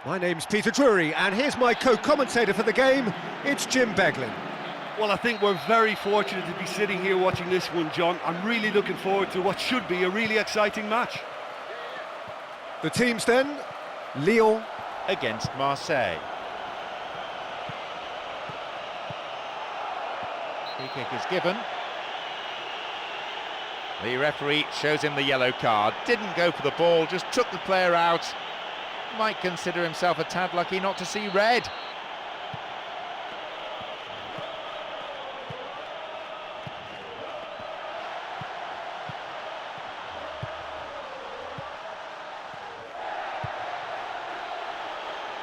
My name's Peter Drury, and here's my co-commentator for the game, it's Jim Beglin. Well, I think we're very fortunate to be sitting here watching this one, John. I'm really looking forward to what should be a really exciting match. The teams then, Lyon against Marseille. Free kick is given. The referee shows him the yellow card. Didn't go for the ball, just took the player out. Might consider himself a tad lucky not to see red.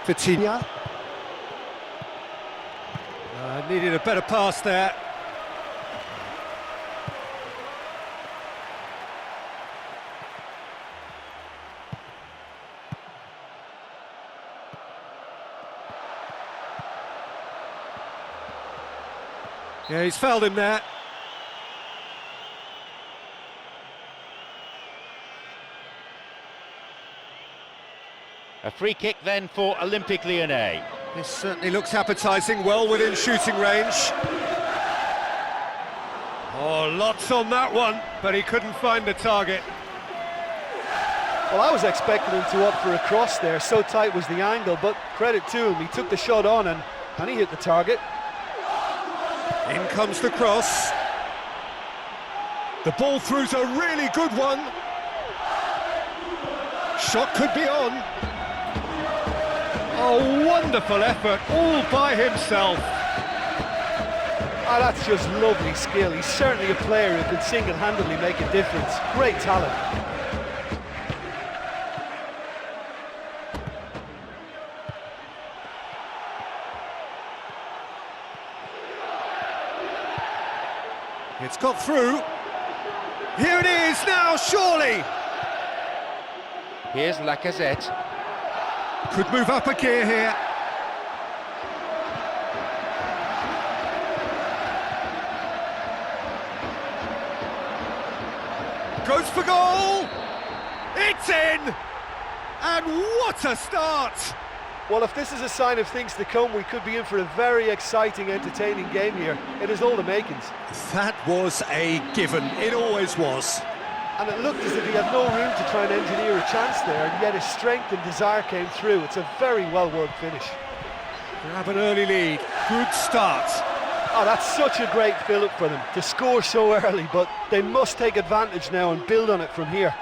Vitinha. Needed a better pass there. Yeah, he's fouled him there. A free kick then for Olympique Lyonnais. This certainly looks appetising, well within shooting range. Oh, lots on that one, but he couldn't find the target. Well, I was expecting him to opt for a cross there, so tight was the angle, but credit to him, he took the shot on and he hit the target. In comes the cross. The ball through's a really good one. Shot could be on. Oh, wonderful effort, all by himself. Oh, that's just lovely skill. He's certainly a player who can single-handedly make a difference. Great talent. It's got through. Here it is now, surely. Here's Lacazette. Could move up a gear here. Goes for goal. It's in. And what a start. Well, if this is a sign of things to come, we could be in for a very exciting, entertaining game here. It is all the makings. That was a given. It always was. And it looked as if he had no room to try and engineer a chance there, and yet his strength and desire came through. It's a very well-worked finish. Grab an early lead. Good start. Oh, that's such a great fill-up for them, to score so early, but they must take advantage now and build on it from here.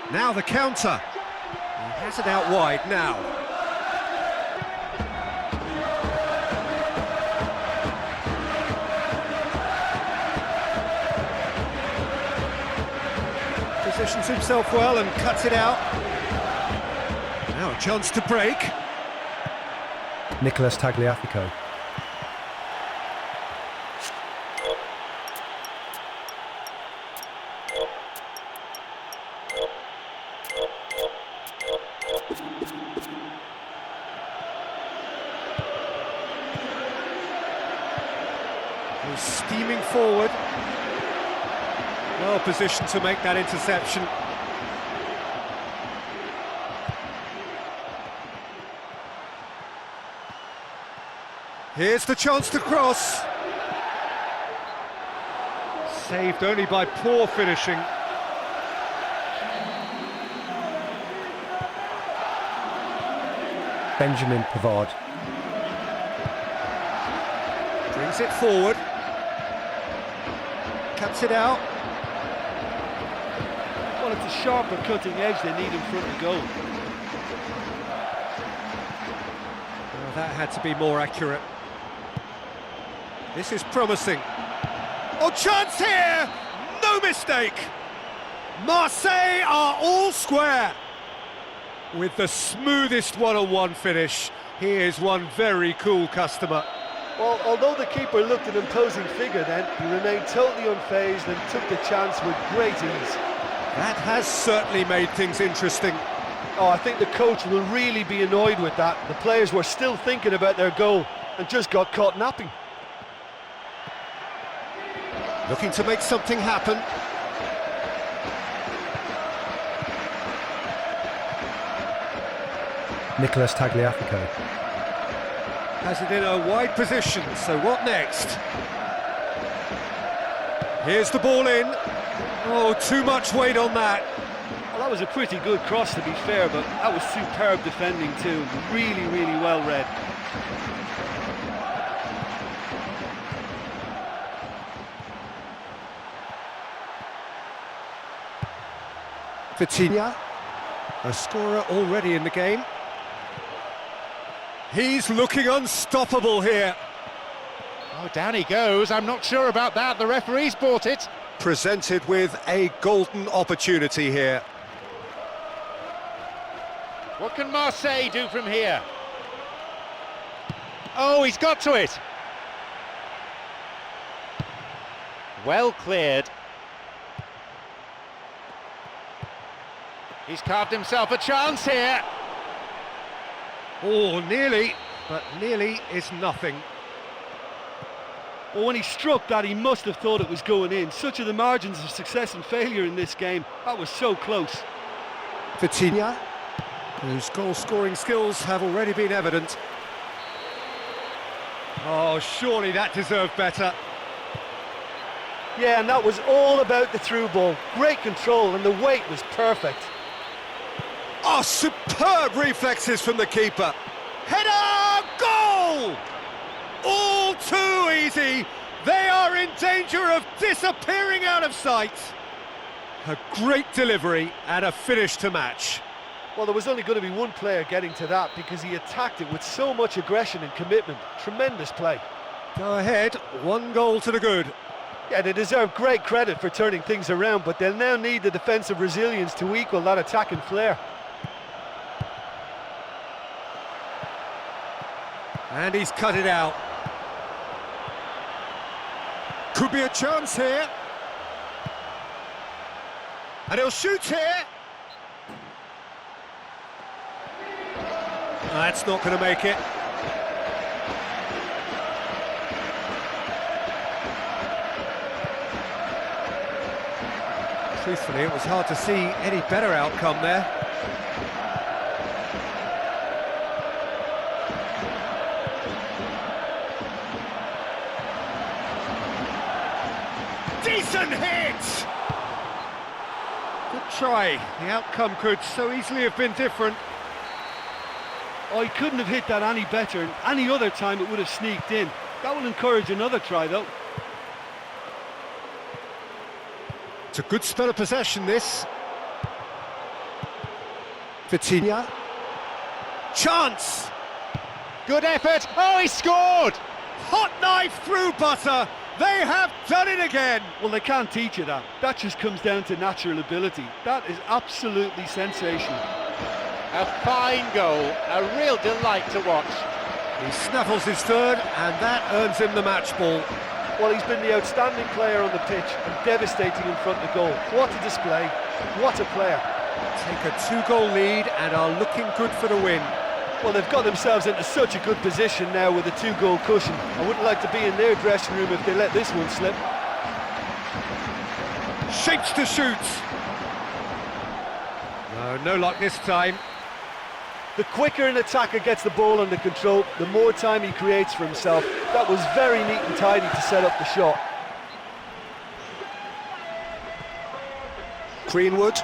Now the counter. He has it out wide now. Positions himself well and cuts it out. Now a chance to break. Nicholas Tagliafico. He's steaming forward. Well positioned to make that interception. Here's the chance to cross. Saved only by poor finishing. Benjamin Pavard. Brings it forward. Cuts it out. Well, it's a sharper cutting edge they need in front of goal. Well, that had to be more accurate. This is promising. Oh, chance here! No mistake! Marseille are all square. With the smoothest one-on-one finish, he is one very cool customer. Well, although the keeper looked an imposing figure then, he remained totally unfazed and took the chance with great ease. That has certainly made things interesting. Oh, I think the coach will really be annoyed with that. The players were still thinking about their goal and just got caught napping. Looking to make something happen. Nicholas Tagliafico. Has it in a wide position, so what next? Here's the ball in. Oh, too much weight on that. Well, that was a pretty good cross, to be fair, but that was superb defending too. Really, really well read. Vitinha, a scorer already in the game. He's looking unstoppable here. Oh, down he goes. I'm not sure about that. The referee's bought it. Presented with a golden opportunity here. What can Marseille do from here? Oh, he's got to it. Well cleared. He's carved himself a chance here. Oh, nearly, but nearly is nothing. Well, when he struck that, he must have thought it was going in. Such are the margins of success and failure in this game. That was so close. Vitinha, whose goal-scoring skills have already been evident. Oh, surely that deserved better. Yeah, and that was all about the through ball. Great control and the weight was perfect. Oh, superb reflexes from the keeper. Header, goal! All too easy. They are in danger of disappearing out of sight. A great delivery and a finish to match. Well, there was only going to be one player getting to that because he attacked it with so much aggression and commitment. Tremendous play. Go ahead, 1 goal to the good. Yeah, they deserve great credit for turning things around, but they'll now need the defensive resilience to equal that attacking flair. And he's cut it out. Could be a chance here. And he'll shoot here. That's not going to make it. Truthfully, it was hard to see any better outcome there. Decent hit! Good try. The outcome could so easily have been different. Oh, he couldn't have hit that any better, and any other time it would have sneaked in. That will encourage another try, though. It's a good spell of possession, this. Vitinha. Chance! Good effort. Oh, he scored! Hot knife through butter! They have done it again! Well, they can't teach you that. That just comes down to natural ability. That is absolutely sensational. A fine goal, a real delight to watch. He snaffles his third, and that earns him the match ball. Well, he's been the outstanding player on the pitch and devastating in front of goal. What a display, what a player. Take a 2-goal lead and are looking good for the win. Well, they've got themselves into such a good position now with a 2-goal cushion. I wouldn't like to be in their dressing room if they let this one slip. Shapes to shoot. No luck this time. The quicker an attacker gets the ball under control, the more time he creates for himself. That was very neat and tidy to set up the shot. Greenwood.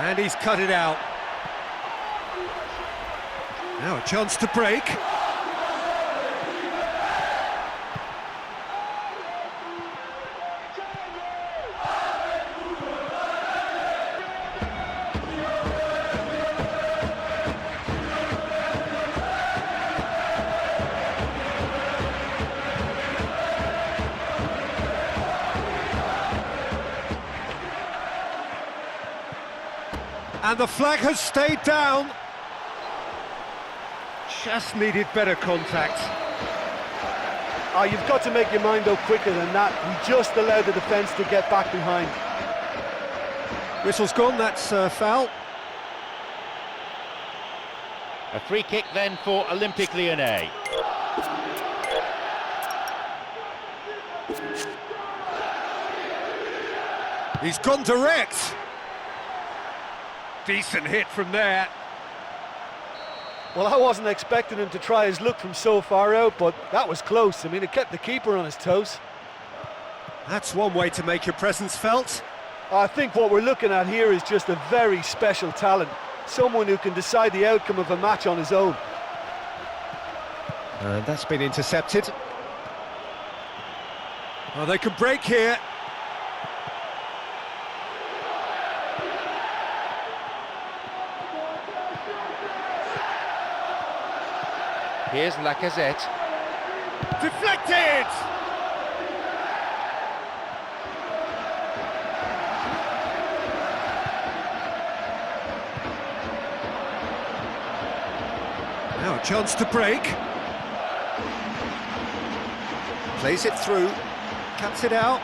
And he's cut it out. Now a chance to break. And the flag has stayed down. Just needed better contact. Oh, you've got to make your mind go quicker than that. He just allowed the defence to get back behind. Whistle's gone, that's foul. A free kick then for Olympique Lyonnais. He's gone direct. Decent hit from there. Well, I wasn't expecting him to try his luck from so far out, but that was close. I mean, it kept the keeper on his toes. That's one way to make your presence felt. I think what we're looking at here is just a very special talent. Someone who can decide the outcome of a match on his own. And that's been intercepted. Oh, they could break here. Here's Lacazette. Deflected! Now a chance to break. Plays it through, cuts it out.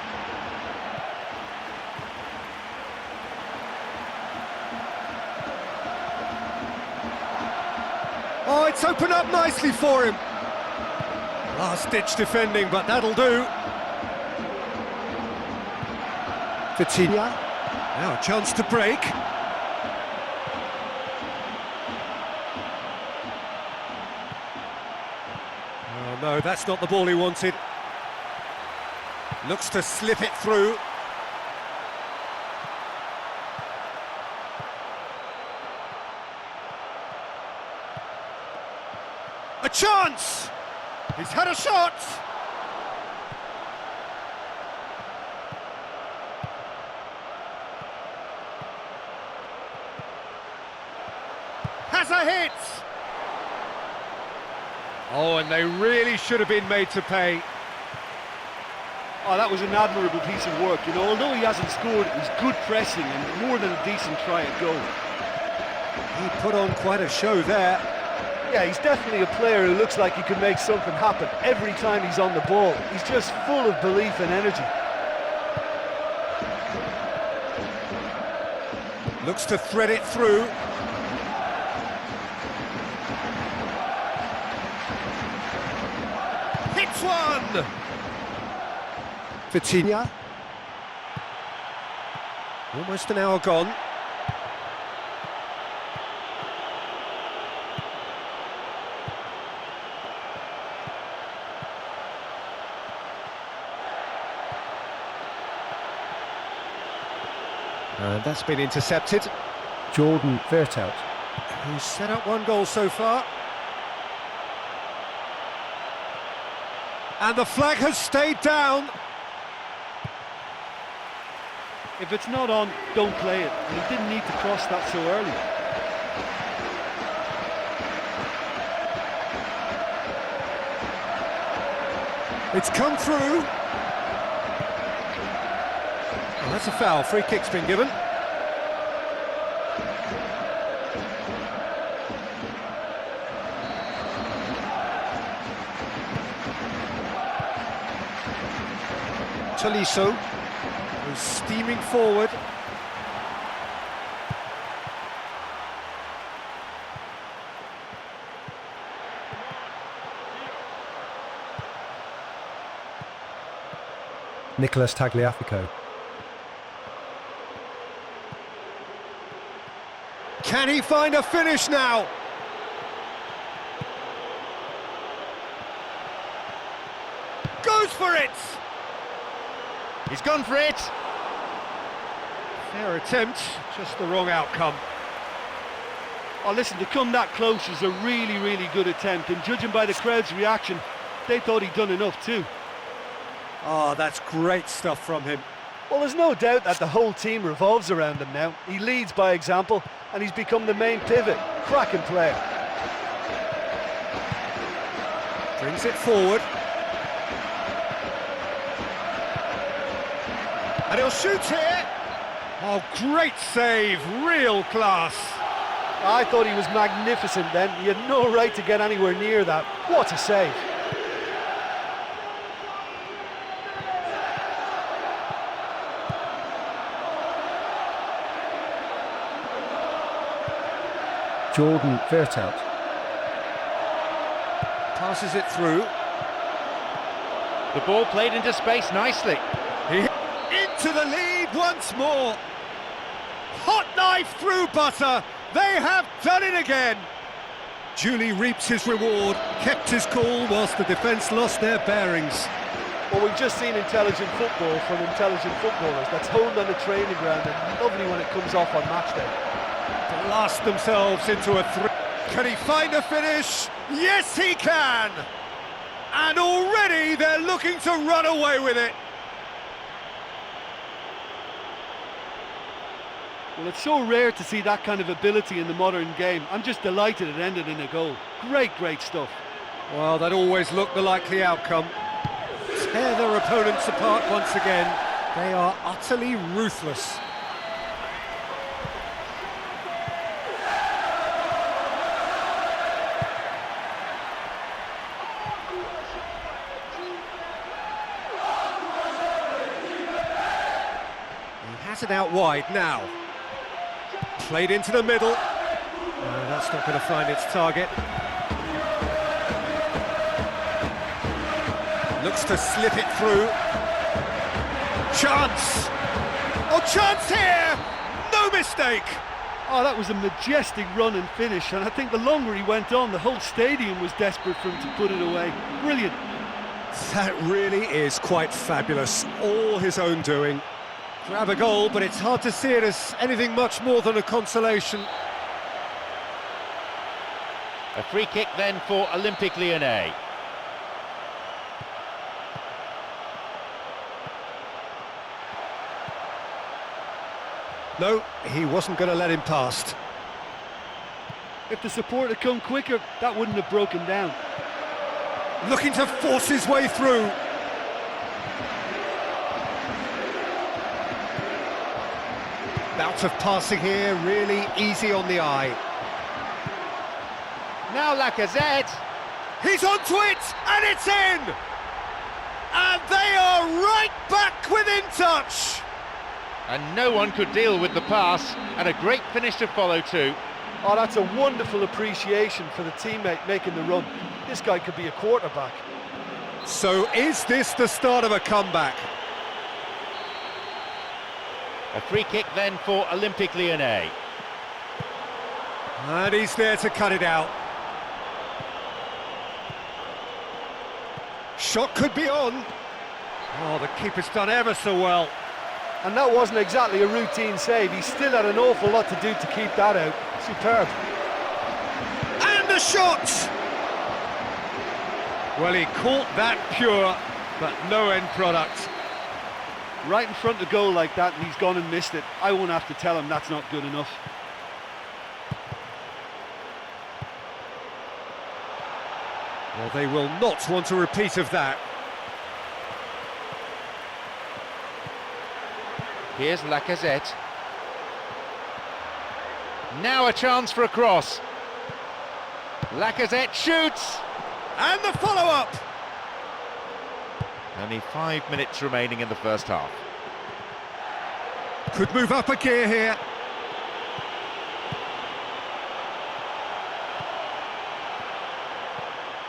Oh, it's opened up nicely for him. Last-ditch defending, but that'll do. Vitinha. Now a chance to break. Oh no, that's not the ball he wanted. Looks to slip it through. A chance! He's had a shot! Has a hit! Oh, and they really should have been made to pay. Oh, that was an admirable piece of work. You know, although he hasn't scored, it was good pressing and more than a decent try at goal. He put on quite a show there. Yeah, he's definitely a player who looks like he can make something happen every time he's on the ball. He's just full of belief and energy. Looks to thread it through. Hits one! Vitinha. Almost an hour gone. And that's been intercepted. Jordan Vertout. Who's set up one goal so far. And the flag has stayed down. If it's not on, don't play it. And he didn't need to cross that so early. It's come through. Oh, that's a foul. Free kick's been given. Tolisso was steaming forward. Nicholas Tagliafico. Can he find a finish now? Goes for it! He's gone for it. Fair attempt, just the wrong outcome. Oh, listen, to come that close is a really, really good attempt. And judging by the crowd's reaction, they thought he'd done enough too. Oh, that's great stuff from him. Well, there's no doubt that the whole team revolves around him now. He leads by example, and he's become the main pivot. Cracking player. Brings it forward. And he'll shoot here. Oh, great save, real class. I thought he was magnificent then. He had no right to get anywhere near that. What a save. Jordan Vertout. Passes it through. The ball played into space nicely. Into the lead once more. Hot knife through butter. They have done it again. Julie reaps his reward, kept his cool whilst the defence lost their bearings. Well, we've just seen intelligent football from intelligent footballers. That's honed on the training ground and lovely when it comes off on match day. Blast themselves into a three. Can he find a finish? Yes, he can! And already they're looking to run away with it. Well, it's so rare to see that kind of ability in the modern game. I'm just delighted it ended in a goal. Great stuff. Well, that always looked the likely outcome. Tear their opponents apart once again. They are utterly ruthless. He has it out wide now. Played into the middle. No, that's not going to find its target. Looks to slip it through. Chance! Oh, chance here! No mistake! Oh, that was a majestic run and finish, and I think the longer he went on, the whole stadium was desperate for him to put it away. Brilliant. That really is quite fabulous. All his own doing. Grab a goal, but it's hard to see it as anything much more than a consolation. A free kick then for Olympique Lyonnais. No, he wasn't going to let him past. If the support had come quicker, that wouldn't have broken down. Looking to force his way through. Bout of passing here, really easy on the eye. Now Lacazette. He's onto it, and it's in! And they are right back within touch! And no one could deal with the pass, and a great finish to follow too. Oh, that's a wonderful appreciation for the teammate making the run. This guy could be a quarterback. So is this the start of a comeback? A free kick then for Olympique Lyonnais. And he's there to cut it out. Shot could be on. Oh, the keeper's done ever so well. And that wasn't exactly a routine save. He still had an awful lot to do to keep that out. Superb. And the shot! Well, he caught that pure, but no end product. Right in front of goal like that, and he's gone and missed it. I won't have to tell him that's not good enough. Well, they will not want a repeat of that. Here's Lacazette. Now a chance for a cross. Lacazette shoots! And the follow-up! Only 5 minutes remaining in the first half. Could move up a gear here.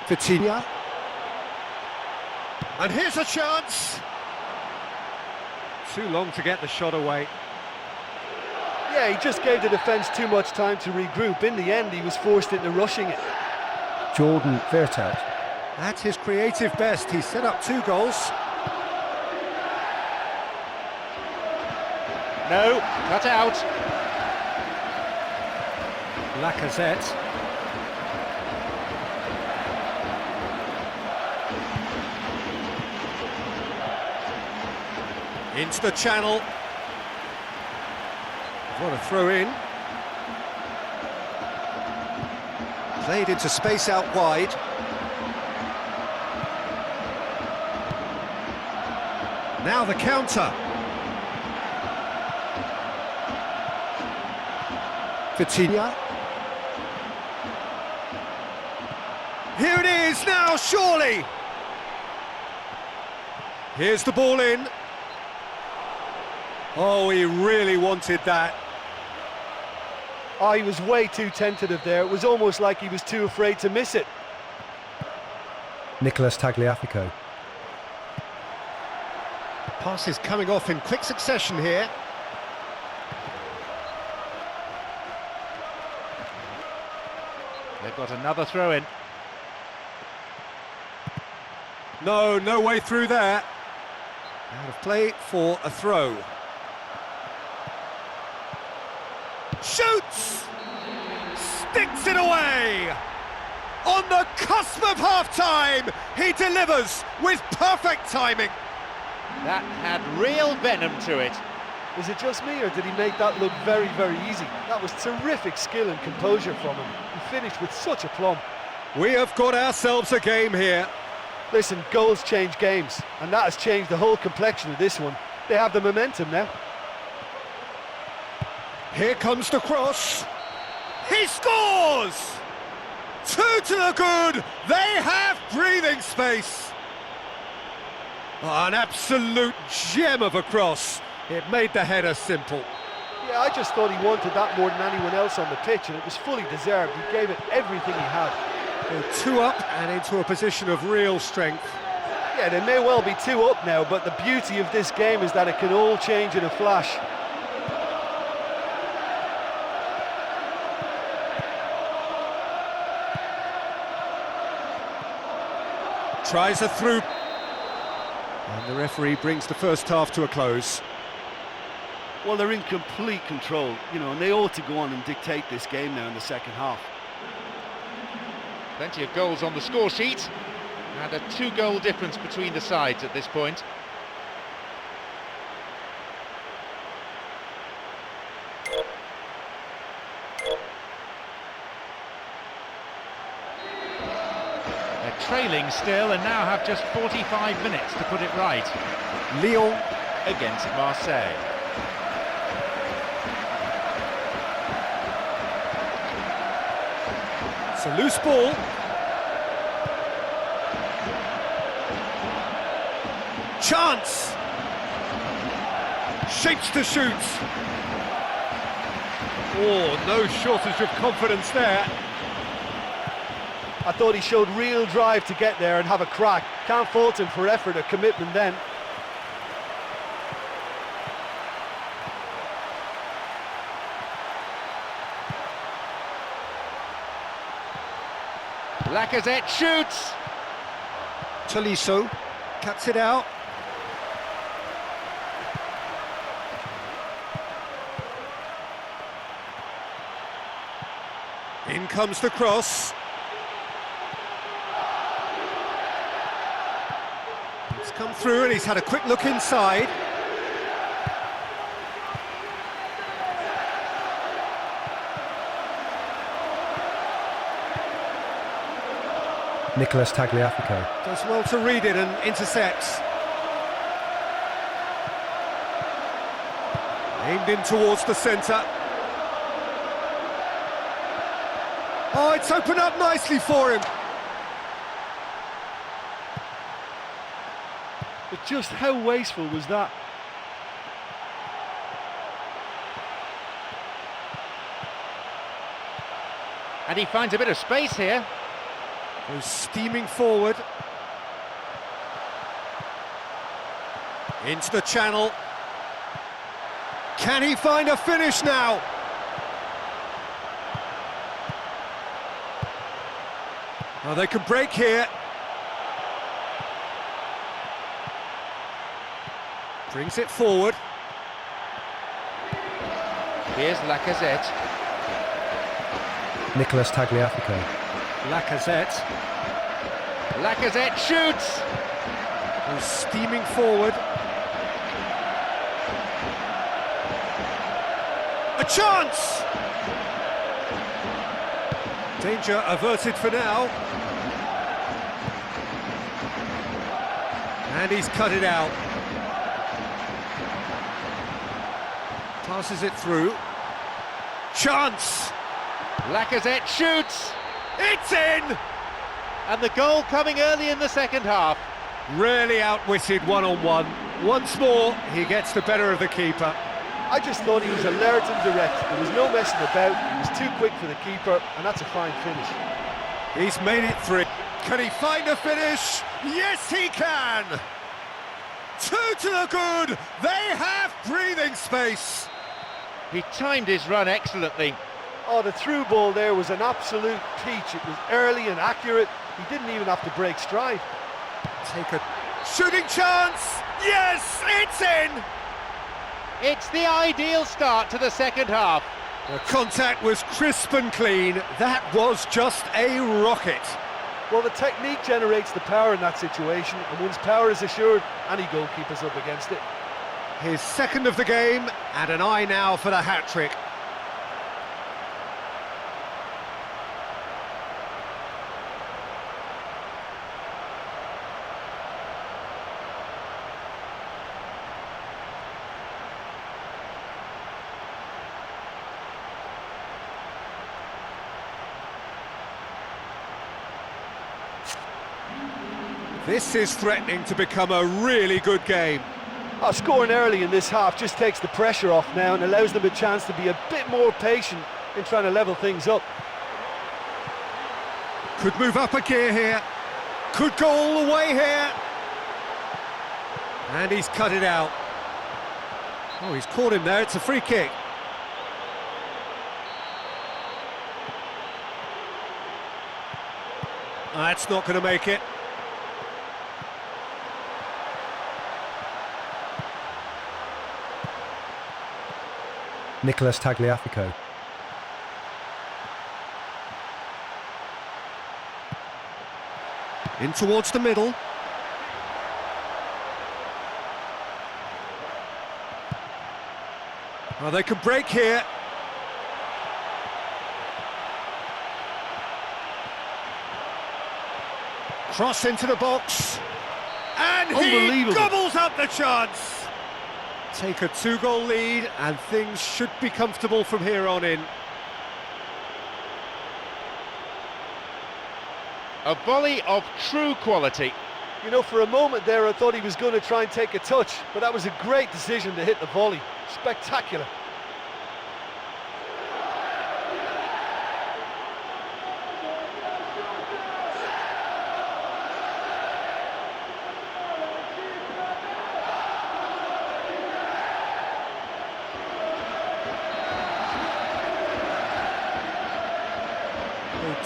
Vitinha. And here's a chance. Too long to get the shot away. Yeah, he just gave the defence too much time to regroup. In the end, he was forced into rushing it. Jordan Vertout. At his creative best, he set up 2 goals. No, cut out. Lacazette. Into the channel. What a throw in. Played into space out wide. Now the counter. Vitinha. Here it is now, surely. Here's the ball in. Oh, he really wanted that. Oh, he was way too tentative there. It was almost like he was too afraid to miss it. Nicholas Tagliafico. Passes coming off in quick succession here. They've got another throw in. No way through there. Out of play for a throw. Shoots! Sticks it away! On the cusp of half-time, he delivers with perfect timing. That had real venom to it. Is it just me, or did he make that look very, very easy? That was terrific skill and composure from him. He finished with such aplomb. We have got ourselves a game here. Listen, goals change games, and that has changed the whole complexion of this one. They have the momentum now. Here comes the cross. He scores! 2 to the good. They have breathing space. Oh, an absolute gem of a cross. It made the header simple. Yeah, I just thought he wanted that more than anyone else on the pitch, and it was fully deserved. He gave it everything he had. Go 2 up and into a position of real strength. Yeah, they may well be 2 up now, but the beauty of this game is that it can all change in a flash. Tries a through. And the referee brings the first half to a close. Well, they're in complete control, you know, and they ought to go on and dictate this game now in the second half. Plenty of goals on the score sheet, and a 2-goal difference between the sides at this point. They're trailing still and now have just 45 minutes to put it right. Lyon Against Marseille. It's a loose ball. Chance! Shapes to shoot. Oh, no shortage of confidence there. I thought he showed real drive to get there and have a crack. Can't fault him for effort or commitment then. Lacazette shoots! Tolisso cuts it out. In comes the cross. It's come through and he's had a quick look inside. Nicholas Tagliafico. Does well to read it and intercepts. Aimed in towards the centre. Oh, it's opened up nicely for him. But just how wasteful was that? And he finds a bit of space here. Goes steaming forward. Into the channel. Can he find a finish now? Oh, they could break here. Brings it forward. Here's Lacazette. Nicholas Tagliafico. Lacazette. Lacazette shoots! Goes steaming forward. A chance! Danger averted for now. And he's cut it out. Passes it through. Chance! Lacazette shoots, It's in! and the goal coming early in the second half. Really outwitted one-on-one. Once more, he gets the better of the keeper. I just thought he was alert and direct. There was no messing about. He was too quick for the keeper, and that's a fine finish. He's made it 3. Can he find a finish? Yes, he can! 2 to the good. They have breathing space. He timed his run excellently. Oh, the through ball there was an absolute peach. It was early and accurate. He didn't even have to break stride. Take a shooting chance. Yes, it's in. It's the ideal start to the second half. The contact was crisp and clean. That was just a rocket. Well, the technique generates the power in that situation, and once power is assured, any goalkeeper's up against it. His second of the game, and an eye now for the hat-trick. This is threatening to become a really good game. Scoring early in this half just takes the pressure off now and allows them a chance to be a bit more patient in trying to level things up. Could move up a gear here. Could go all the way here. And he's cut it out. Oh, he's caught him there. It's a free kick. That's not going to make it. Nicholas Tagliafico. In towards the middle. Oh, they can break here. Cross into the box. And he Unbelievable. gobbles up the chance. Take a 2-goal lead and things should be comfortable from here on in. A volley of true quality. You know, for a moment there I thought he was going to try and take a touch, but that was a great decision to hit the volley. Spectacular.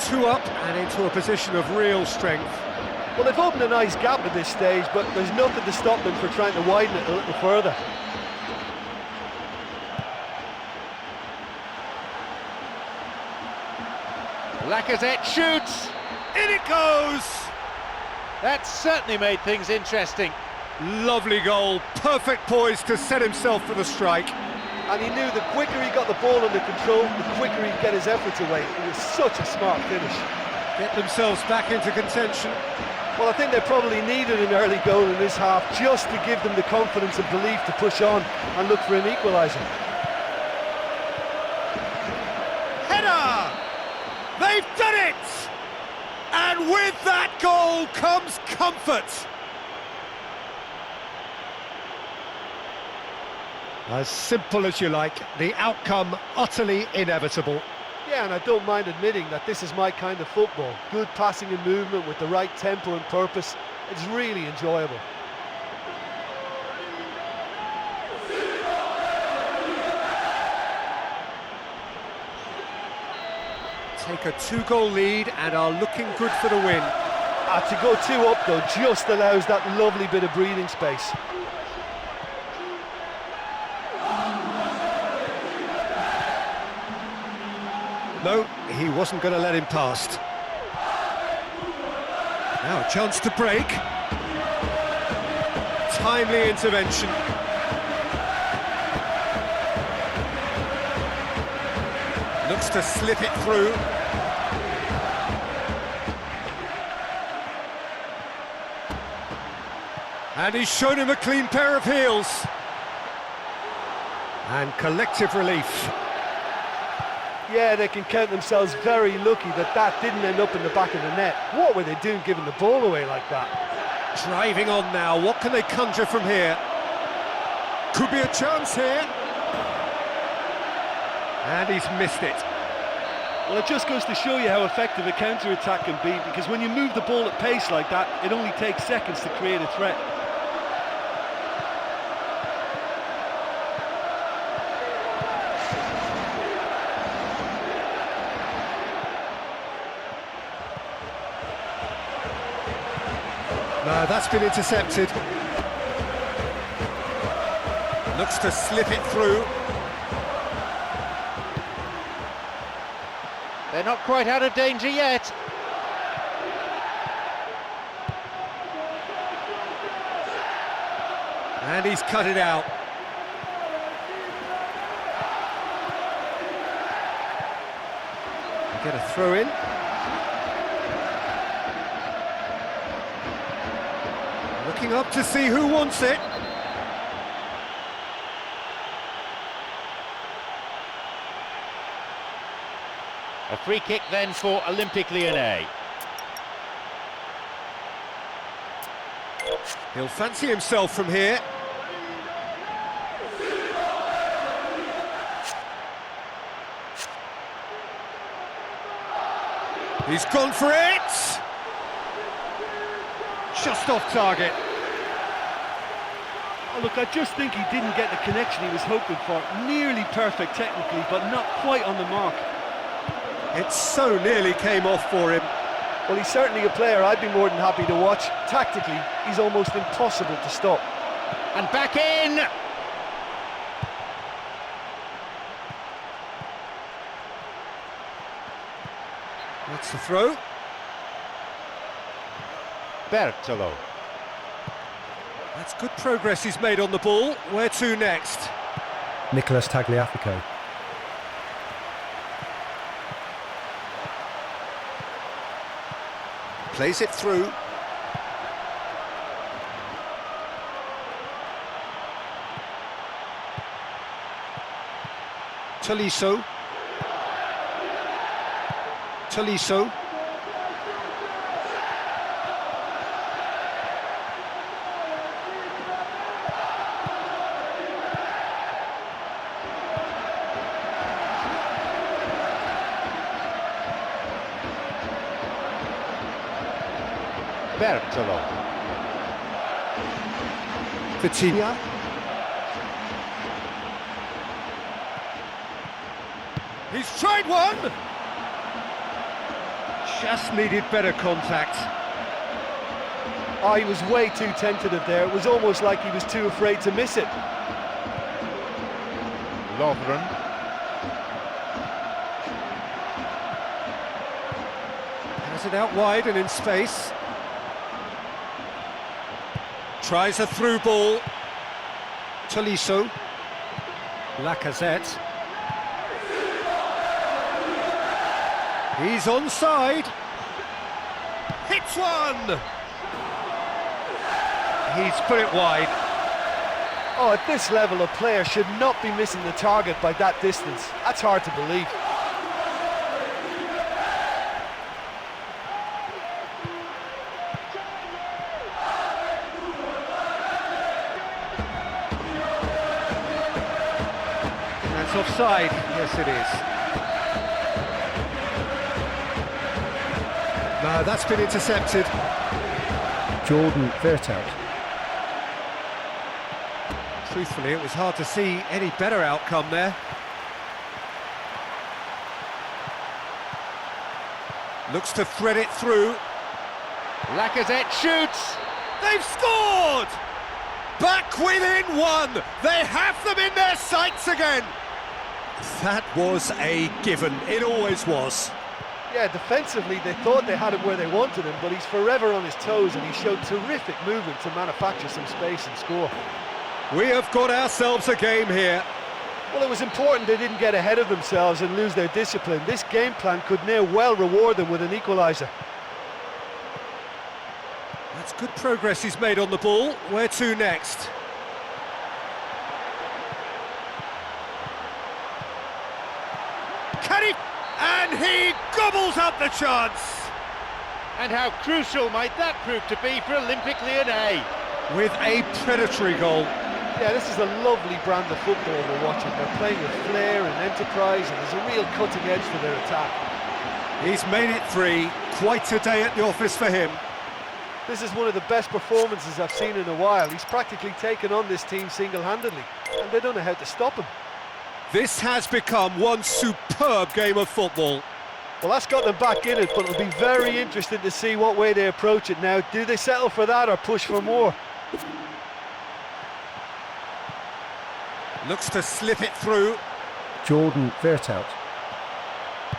Two up and into a position of real strength. Well, they've opened a nice gap at this stage, but there's nothing to stop them from trying to widen it a little further. Lacazette shoots. In it goes! That certainly made things interesting. Lovely goal, perfect poise to set himself for the strike. And he knew the quicker he got the ball under control, the quicker he'd get his efforts away. It was such a smart finish. Get themselves back into contention. Well, I think they probably needed an early goal in this half just to give them the confidence and belief to push on and look for an equaliser. Header! They've done it! And with that goal comes comfort. As simple as you like, the outcome utterly inevitable. Yeah, and I don't mind admitting that this is my kind of football. Good passing and movement with the right tempo and purpose. It's really enjoyable. Take a 2-goal lead and are looking good for the win. To go 2 up though just allows that lovely bit of breathing space. No, he wasn't going to let him past. Now a chance to break. Timely intervention. Looks to slip it through. And he's shown him a clean pair of heels. And collective relief. Yeah, they can count themselves very lucky that that didn't end up in the back of the net. What were they doing giving the ball away like that? Driving on now, what can they conjure from here? Could be a chance here. And he's missed it. Well, it just goes to show you how effective a counter-attack can be, because when you move the ball at pace like that, it only takes seconds to create a threat. No, that's been intercepted. Looks to slip it through. They're not quite out of danger yet. And he's cut it out. Get a throw in. Looking up to see who wants it. A free kick then for Olympique Lyonnais. He'll fancy himself from here. He's gone for it! Just off target. Oh, look, I just think he didn't get the connection he was hoping for. Nearly perfect technically, but not quite on the mark. It so nearly came off for him. Well, he's certainly a player I'd be more than happy to watch. Tactically, he's almost impossible to stop. And back in! That's the throw. Bertolo. That's good progress he's made on the ball. Where to next? Nicolas Tagliafico. Plays it through. Tolisso. Tolisso. Bertolo. Vitinha. He's tried one! Just needed better contact. Oh, he was way too tentative there. It was almost like he was too afraid to miss it. Lovren. Has it out wide and in space. Tries a through ball. Tolisso. Lacazette. He's onside. Hits one! He's put it wide. Oh, at this level, a player should not be missing the target by that distance. That's hard to believe. That's offside. Yes, it is. No, that's been intercepted. Jordan Vertout. Truthfully, it was hard to see any better outcome there. Looks to thread it through. Lacazette shoots! They've scored! Back within one! They have them in their sights again! That was a given. It always was. Yeah, defensively, they thought they had him where they wanted him, but he's forever on his toes, and he showed terrific movement to manufacture some space and score. We have got ourselves a game here. Well, it was important they didn't get ahead of themselves and lose their discipline. This game plan could now well reward them with an equaliser. That's good progress he's made on the ball. Where to next? Can he? And he gobbles up the chance! And how crucial might that prove to be for Olympique Lyonnais? With a predatory goal. Yeah, this is a lovely brand of football we're watching. They're playing with flair and enterprise, and there's a real cutting edge to their attack. He's made it 3. Quite a day at the office for him. This is one of the best performances I've seen in a while. He's practically taken on this team single-handedly, and they don't know how to stop him. This has become one superb game of football. Well, that's got them back in it, but it'll be very interesting to see what way they approach it now. Do they settle for that or push for more? Looks to slip it through. Jordan Vertout.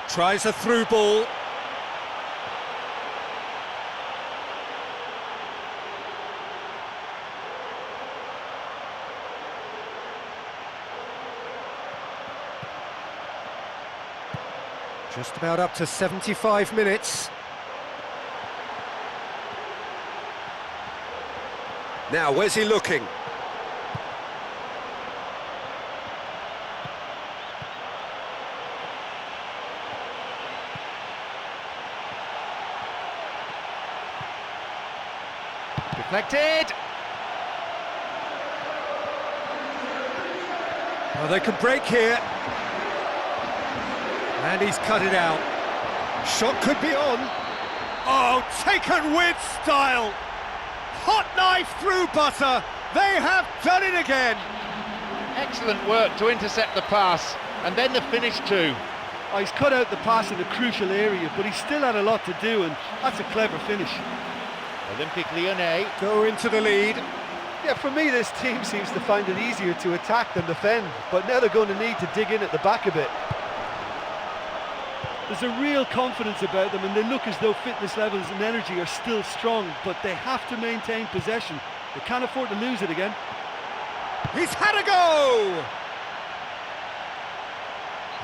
Tries a through ball. Just about up to 75 minutes. Now, where's he looking? Deflected! Oh, they can break here. And he's cut it out. Shot could be on. Oh, taken with style. Hot knife through butter. They have done it again. Excellent work to intercept the pass, and then the finish too. Oh, he's cut out the pass in a crucial area, but he's still had a lot to do, and that's a clever finish. Olympique Lyonnais Go into the lead. Yeah, for me, this team seems to find it easier to attack than defend, but now they're going to need to dig in at the back a bit. There's a real confidence about them, and they look as though fitness levels and energy are still strong, but they have to maintain possession. They can't afford to lose it again. He's had a go!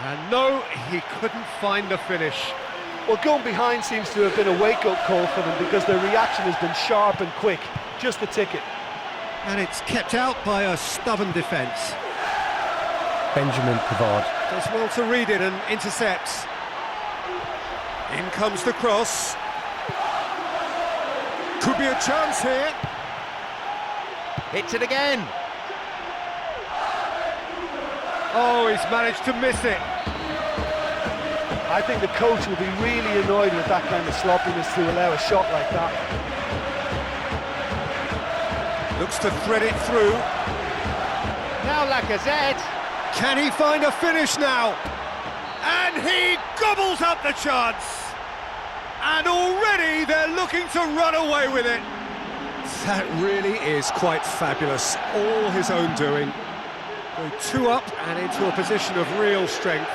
And no, he couldn't find the finish. Well, going behind seems to have been a wake-up call for them because their reaction has been sharp and quick. Just the ticket. And it's kept out by a stubborn defence. Benjamin Pavard. Does well to read it and intercepts. In comes the cross. Could be a chance here. hits it again. Oh, he's managed to miss it. I think the coach will be really annoyed with that kind of sloppiness to allow a shot like that. Looks to thread it through. Now Lacazette. Can he find a finish now? And he gobbles up the chance. And already they're looking to run away with it. That really is quite fabulous. All his own doing. Going 2 up and into a position of real strength.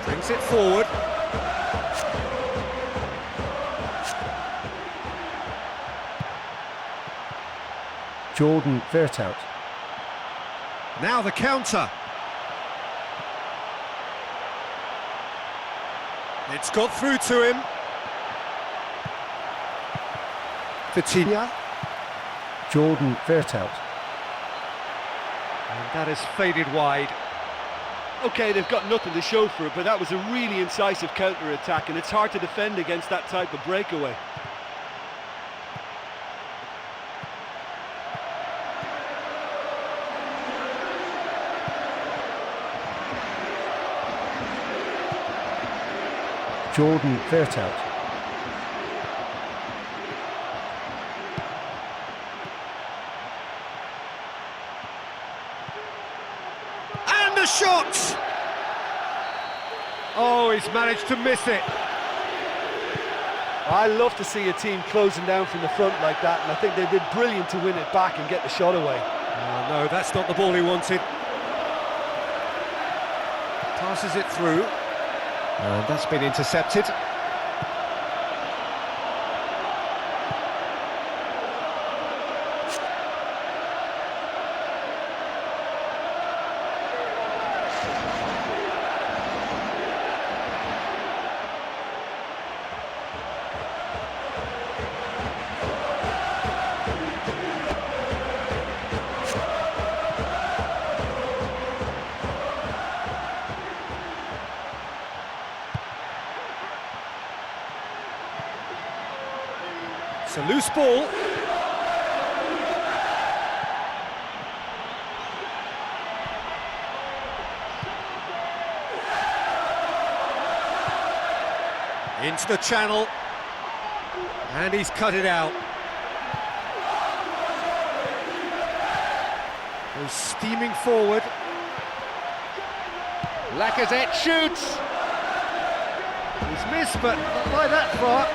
Brings it forward. Jordan Vertout. Now the counter. It's got through to him. Vitinha. Jordan Vertout. And that has faded wide. Okay, they've got nothing to show for it, but that was a really incisive counter-attack, and it's hard to defend against that type of breakaway. Jordan Vertout. And the shot! Oh, he's managed to miss it. I love to see a team closing down from the front like that, and I think they did brilliant to win it back and get the shot away. Oh, no, that's not the ball he wanted. Passes it through. And that's been intercepted. It's a loose ball. Into the channel. And he's cut it out. Goes steaming forward. Lacazette shoots. He's missed, but not by that far.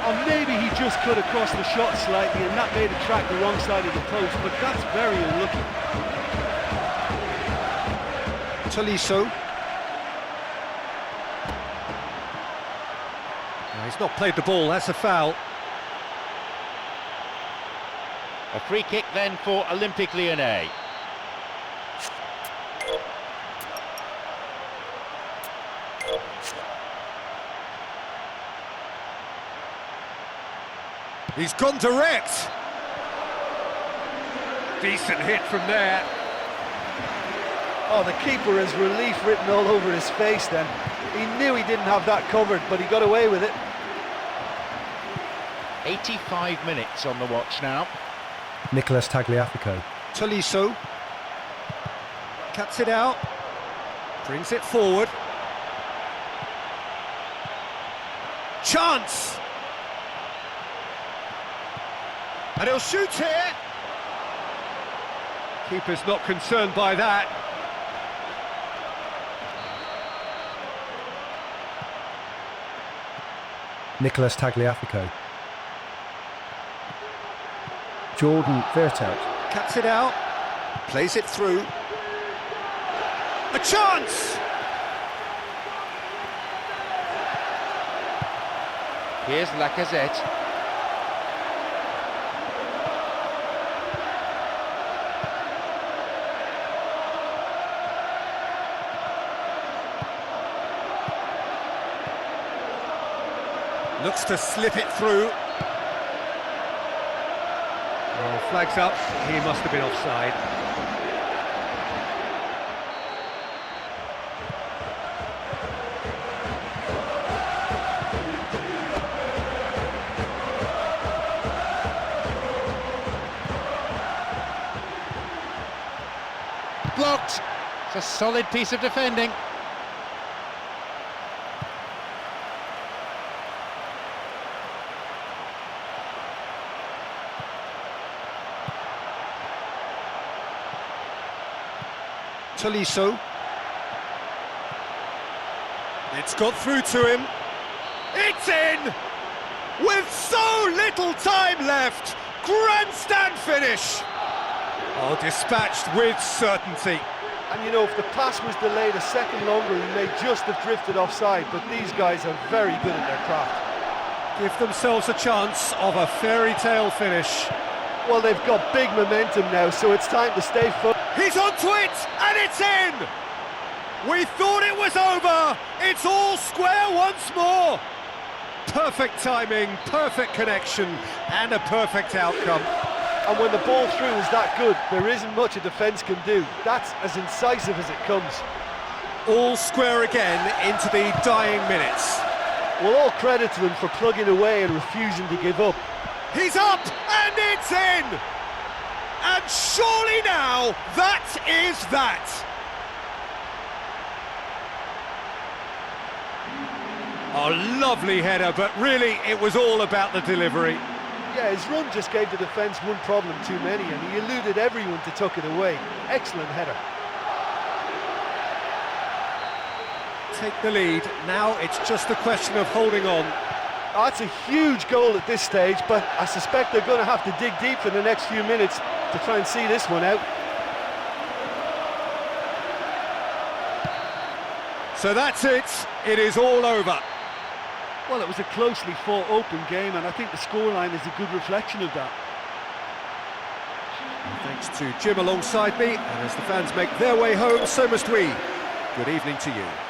Or maybe he just cut across the shot slightly and that made it track the wrong side of the post, but that's very unlucky. Tolisso. No, he's not played the ball, that's a foul. A free kick then for Olympique Lyonnais. He's gone direct. Decent hit from there. Oh, the keeper has relief written all over his face then. He knew he didn't have that covered, but he got away with it. 85 minutes on the watch now. Nicolas Tagliafico. Tolisso. Cuts it out. Brings it forward. Chance! And he'll shoot here. Keeper's not concerned by that. Nicolas Tagliafico. Jordan Vertout. Cuts it out. Plays it through. A chance! Here's Lacazette. Looks to slip it through. Oh, flags up. He must have been offside. Blocked. It's a solid piece of defending. Tolisso. It's got through to him. It's in! With so little time left. Grandstand finish. Oh, dispatched with certainty. And you know, if the pass was delayed a second longer, he may just have drifted offside, but these guys are very good at their craft. Give themselves a chance of a fairy tale finish. Well, they've got big momentum now, so it's time to stay focused. He's onto it, and it's in! We thought it was over. It's all square once more. Perfect timing, perfect connection, and a perfect outcome. And when the ball through is that good, there isn't much a defence can do. That's as incisive as it comes. All square again into the dying minutes. Well, all credit to them for plugging away and refusing to give up. He's up, and it's in! And surely now, that is that! A lovely header, but really it was all about the delivery. Yeah, his run just gave the defence one problem too many, and he eluded everyone to tuck it away. Excellent header. Take the lead, now it's just a question of holding on. That's a huge goal at this stage, but I suspect they're going to have to dig deep for the next few minutes. to try and see this one out. So that's it. It is all over. Well, it was a closely fought open game, and I think the scoreline is a good reflection of that. Thanks to Jim alongside me, and as the fans make their way home, so must we. Good evening to you.